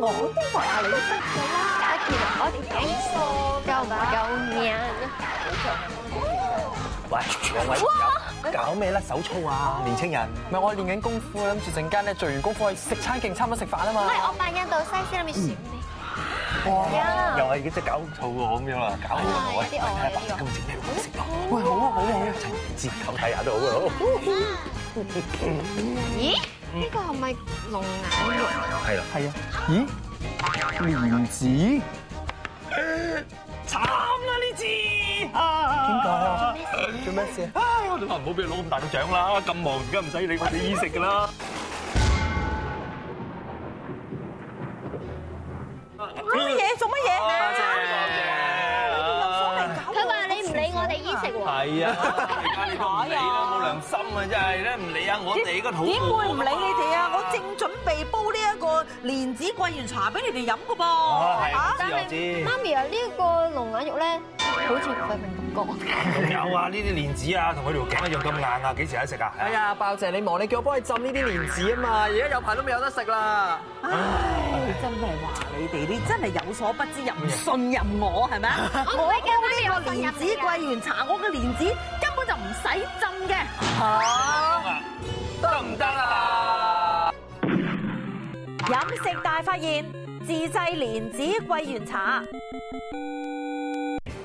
我都話你得㗎啦。我條頸梳夠唔夠硬？喂，兩位搞咩甩手操啊？年青人，唔係我練緊功夫，諗住陣間咧做完功夫去食餐勁，差唔多食飯啊嘛。唔係我扮印度西施諗住選你。又係嗰隻搞錯我咁樣啦，搞錯我。睇下爸今日整咩好食噃？喂，好啊，好啊，好啊，接口睇下都好啊。咦？呢個係咪龍眼肉？係啦，係啊。咦？蓮子？慘啦呢次！點解啊？做咩事？唉，我哋話唔好俾佢攞咁大個獎啦，咁忙而家唔使理我哋衣食㗎啦。做乜嘢？做乜嘢？佢話你唔理我哋衣食喎。係啊，而家你都唔理啦，冇良心啊！真係咧，唔理下我哋個肚。點會唔理你哋啊？我正準備煲呢一個蓮子桂圓茶俾你哋飲㗎噃。但係媽咪啊，呢個龍眼肉咧，好似廢品咁乾。有啊，呢啲蓮子啊，同佢條頸一樣咁硬啊，幾時有得食啊？哎呀，爆姐你忙，你叫我幫你浸呢啲蓮子啊嘛，而家有排都未有得食啦。唉，真係話你哋，你真係有所不知，又唔信任我係咪啊？我煲呢個蓮子桂圓茶，我嘅蓮子根本就唔使浸嘅。得唔得啊？飲食大發現，自製蓮子桂圓茶。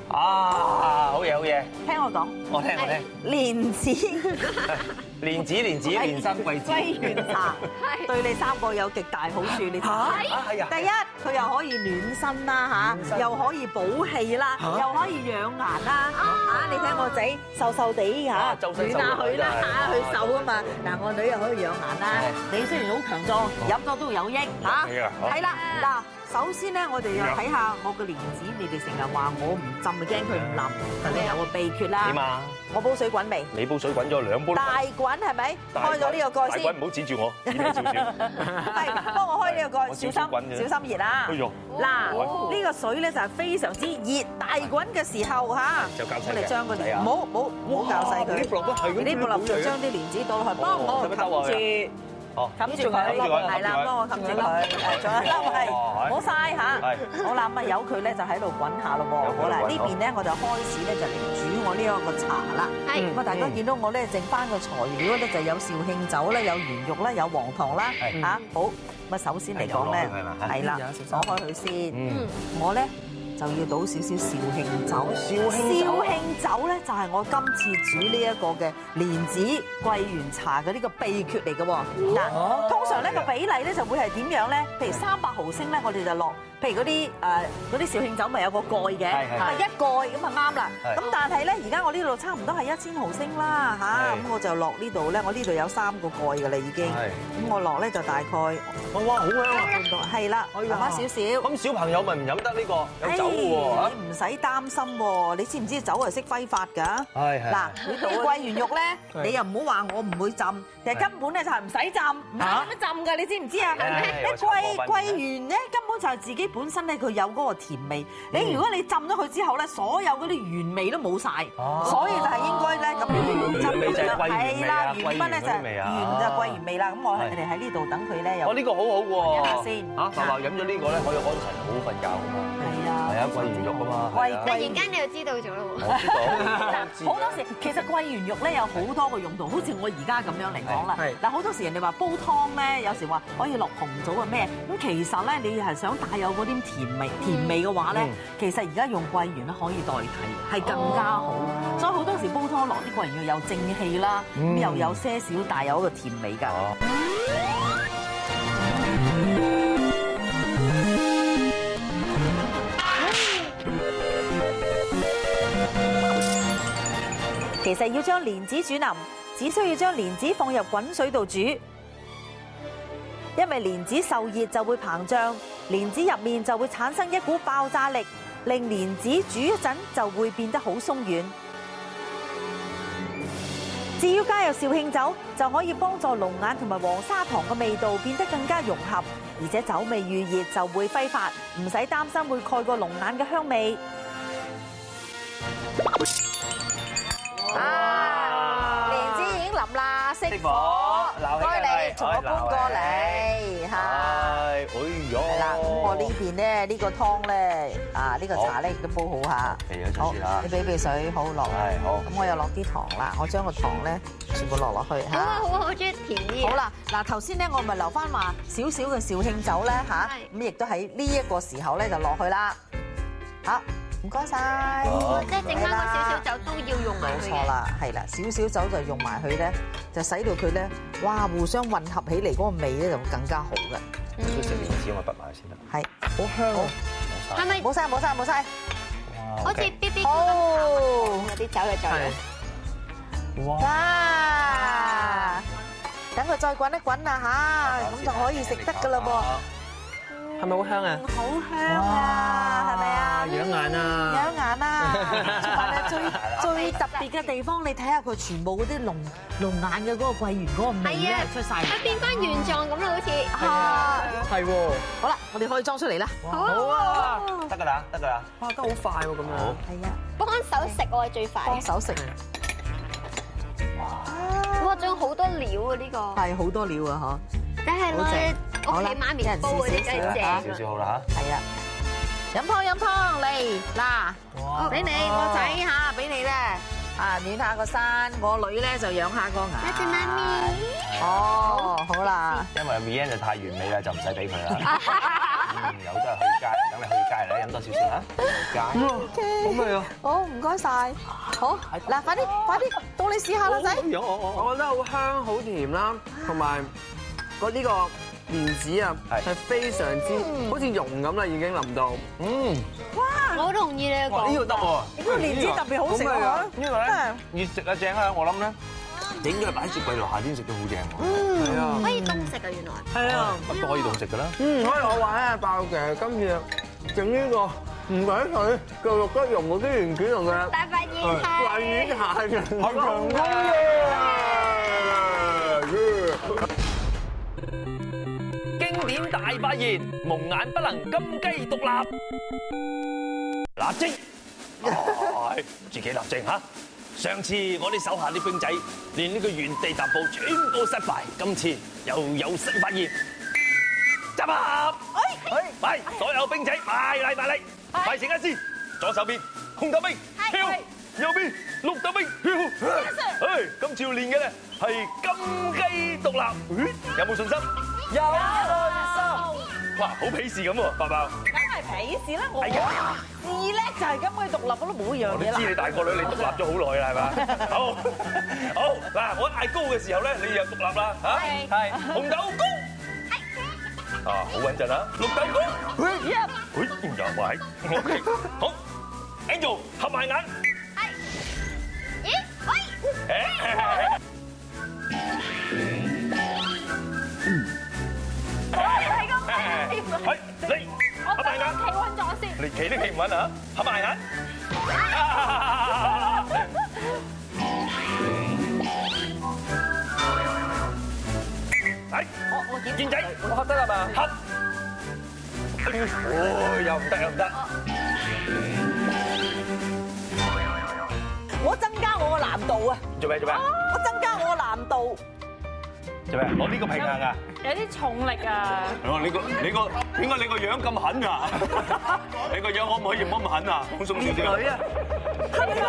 啊，好嘢好嘢，聽我講，我聽。蓮子蓮子蓮生貴子。桂圓茶對你三個有極大好處，你知唔知？係啊。第一，佢又可以暖身啦嚇，又可以補氣啦，又可以養顏啦嚇。你睇我仔瘦瘦地嚇，暖下佢啦嚇，佢瘦啊嘛。嗱，我女又可以養顏啦。你雖然好強壯，飲咗都有益嚇。係啦，嗱。首先咧，我哋又睇下我嘅蓮子，你哋成日話我唔浸，咪驚佢唔腍，肯定有個秘訣啦。點啊？我煲水滾未？你煲水滾咗2煲。大滾係咪？開咗呢個蓋先。大滾唔好指住我，指少少。係，幫我開呢個蓋，小心熱啦。嗱，呢個水咧就係非常之熱，大滾嘅時候嚇，我哋將個蓮唔好攪細佢。呢部就將啲蓮子倒落去，幫我冚住。冚住佢，係啦，幫我冚住佢，仲有一粒係，唔好嘥嚇。好啦，咁啊由佢咧就喺度滾下咯喎。好啦，呢邊咧我就開始咧就嚟煮我呢一個茶啦。係，咁啊大家見到我咧剩翻個材料咧就有紹興酒啦，有圓肉啦，有黃糖啦。嚇，好，咁啊首先嚟講咧，係啦，攞開佢先。我咧就要倒少少紹興酒。紹興酒咧就係我今次煮呢一個嘅蓮子桂圓茶嘅呢個秘訣嚟嘅喎。嗱，通常呢個比例咧就會係點樣咧？譬如300毫升咧，我哋就落。譬如嗰啲紹興酒咪有個蓋嘅，咁啊一蓋咁啊啱啦。咁但係咧，而家我呢度差唔多係1000毫升啦嚇，咁我就落呢度咧，我呢度有3個蓋㗎啦已經。咁我落咧就大概，哇好香啊！係啦，落翻少少。咁小朋友咪唔飲得呢個有酒嘅喎。你唔使擔心喎，你知唔知酒係識揮發㗎？係。嗱，桂圓肉咧，你又唔好話我唔會浸，其實根本咧就係唔使浸，唔係咁樣浸㗎，你知唔知啊？桂圓咧根本就係自己本身咧佢有嗰個甜味，你如果你浸咗佢之後咧，所有嗰啲原味都冇晒，所以就係應該咧咁樣浸佢啦。係啦，原本咧就係原就桂圓味啦。咁我哋喺呢度等佢咧又。我呢個好好喎。飲下先。爸爸飲咗呢個咧可以安神好瞓覺㗎嘛。係啊，桂圓肉㗎嘛。突然間你就知道咗咯喎。我知道。好多時其實桂圓肉咧有好多個用途，好似我而家咁樣嚟講啦。嗱，好多時人哋話煲湯咧，有時話可以落紅棗啊咩，咁其實咧你係想帶有嗰啲甜味嘅話咧，其實而家用桂圓咧可以代替，係更加好。所以好多時煲湯落啲桂圓肉有正氣啦，咁又有些少帶有一個甜味㗎。其實要將蓮子煮腍，只需要將蓮子放入滾水度煮，因為蓮子受熱就會膨脹，蓮子入面就會產生一股爆炸力，令蓮子煮一陣就會變得好鬆軟。至於加入紹興酒，就可以幫助龍眼同埋黃砂糖嘅味道變得更加融合，而且酒味遇熱就會揮發，唔使擔心會蓋過龍眼嘅香味。蓮子已經腍啦，熄火。該你同我搬過嚟嚇。係啦，咁我呢邊咧呢個湯咧呢個茶咧亦都煲好下。好，你俾水好落。係好。咁我又落啲糖啦，我將個糖咧全部落去嚇。好啊，好中意甜啲。好啦，嗱頭先咧我咪留翻話少少嘅紹興酒咧嚇，咁亦都喺呢一個時候咧就落去啦。好，唔該晒。即係剩翻個少少酒都要用埋佢。冇錯啦，係啦，少少酒就用埋佢咧，就使到佢咧，哇，互相混合起嚟嗰個味咧就會更加好嘅。少食蓮子我咪筆埋先得。係，好香啊！係咪？冇晒，好似 B B 有啲酒嘅作用。哇！等佢再滾一滾啦嚇，咁就可以食得噶啦噃。係咪好香啊？好香啊，係咪啊？養眼啊！養眼啊！同埋咧最特別嘅地方，你睇下佢全部嗰啲龍眼嘅嗰個桂圓嗰個味咧係出晒嚟。佢變翻原狀咁啦，好似係喎。好啦，我哋可以裝出嚟啦。好啊！得㗎啦，得㗎啦。哇，得好快喎咁樣。係啊。幫手食我係最快。幫手食。哇！仲有好多料啊呢個。係好多料啊嗬。梗係啦，屋企媽咪煲嗰啲雞正。少少好啦嚇。係啊。飲湯嚟嗱，俾你我仔嚇，俾你咧暖下個山，我女咧就養下個牙。多謝媽咪。哦，好啦。因為面就太完美啦，就唔使俾佢啦。有都係去街，等你去街嚟飲多少少嚇。街。OK。好味啊！好，唔該晒。好，嗱，快啲，到你試下啦，仔。我覺得好香好甜啦，同埋呢個蓮子啊，係非常之好似溶咁啦，已經淋到。哇！我好同意你講。呢個得喎，呢個蓮子特別好食啊！呢個咧越食啊正啊！我諗咧整咗擺雪櫃度，夏天食都好正喎。係啊，可以凍食啊，原來。係啊，乜都可以凍食㗎啦。所以我話咧，爆嘅今次整呢個唔使水嘅肉骨蓉嗰啲元卷同嘅大發現係大丸蟹嘅係成功嘅。經典大發現，蒙眼不能金雞獨立。立正，自己立正嚇。上次我哋手下啲兵仔練呢個原地踏步全部失敗，今次又有新發現。集合！喂，所有兵仔埋嚟，排成一線。左手邊紅頭兵跳，右邊綠頭兵跳。今次要練嘅咧係金雞獨立，有冇信心？有信心。哇，好鄙視咁喎，伯伯。梗係鄙視啦，我自叻就係金雞獨立，我都冇一樣嘢啦。我知你大個女，你獨立咗好耐啦，係嘛？好，嗱，我嗌高嘅時候咧，你又獨立啦，嚇。係。紅豆高。啊，好穩陣啊！綠豆高。又係。OK，好。Angel，合埋眼。係。咦？喂。你合埋眼，企穩咗先。你企都企唔穩啊！合埋眼。係。健仔，我合得啦嘛？合。又唔得。我增加我個難度啊！做咩？我增加我個難度。做咩？我呢個平衡啊！有啲重力啊！你個點解你個樣咁狠㗎？你個樣可唔可以唔好咁狠啊？放鬆少少。女啊！係咪啊？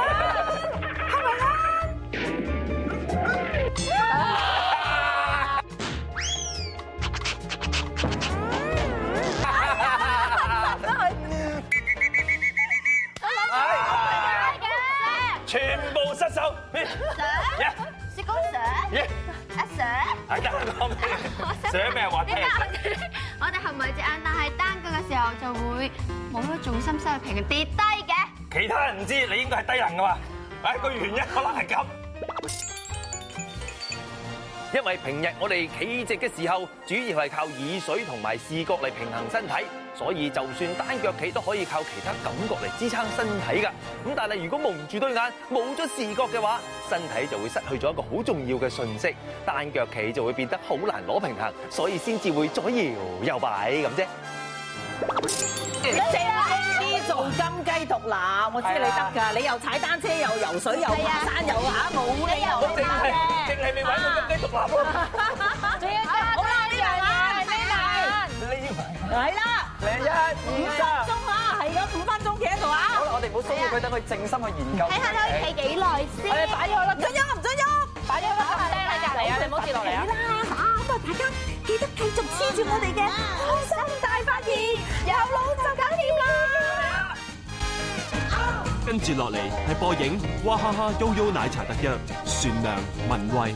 全部失手。Sir，雪糕 Sir，阿 Sir，係得講咩？Sir 咩話？點解我哋合埋隻眼，但係單腳嘅時候就會冇咗重心，失去平衡跌低嘅？其他人唔知，你應該係低能㗎嘛？個原因可能係咁。因為平日我哋企直嘅時候，主要係靠耳水同埋視覺嚟平衡身體，所以就算單腳企都可以靠其他感覺嚟支撐身體㗎。咁但係如果蒙住對眼，冇咗視覺嘅話，身體就會失去咗一個好重要嘅訊息，單腳企就會變得好難攞平衡，所以先至會左搖右擺咁啫。一隻 A B 做金雞獨立，我知你得㗎，你又踩單車又游水又爬山又嚇，冇理由淨係未玩過金雞獨立咯。仲要好啦，呢樣啊，呢樣係啦，嚟1、2、3，鐘啊，係咁5分鐘企喺度啊。好啦，我哋唔好騷擾佢，等佢靜心去研究。睇下你可以企幾耐先。我哋擺咗啦，唔准喐，唔准喐，擺咗啦，咁釘喺隔離啊，你唔好跌落嚟啊。咁啊，大家記得繼續黐住我哋嘅開心大發現，有腦就搞掂啦。跟住落嚟係播映娃哈哈 YoYo 奶茶特約，船娘文慧。